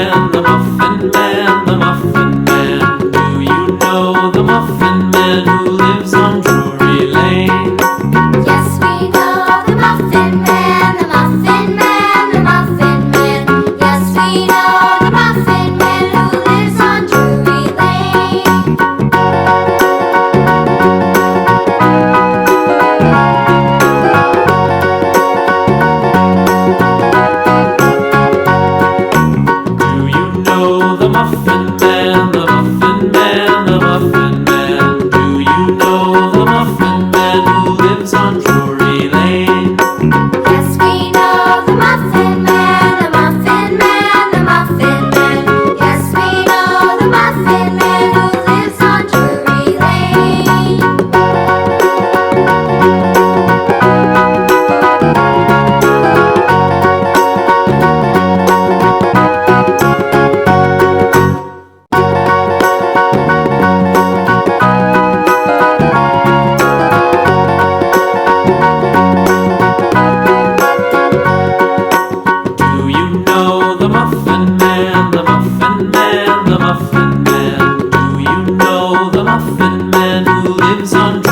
Man, the Muffin Man, the Muffin Man. Do you know the Muffin Man who lives on Drury Lane? Yes, we know the Muffin Man, the Muffin Man, the Muffin Man. Yes, we know the Muffin Man who lives on Drury Lane. Do you know the Muffin Man, the Muffin Man, the Muffin Man? Do you know the Muffin Man who lives on Drury Lane? Yes, we know the Muffin Man, the Muffin Man, the Muffin Man. Yes, we know the Muffin Man who lives on Drury Lane. Do you know the Muffin Man, the Muffin Man, the Muffin Man? Do you know the Muffin Man who lives on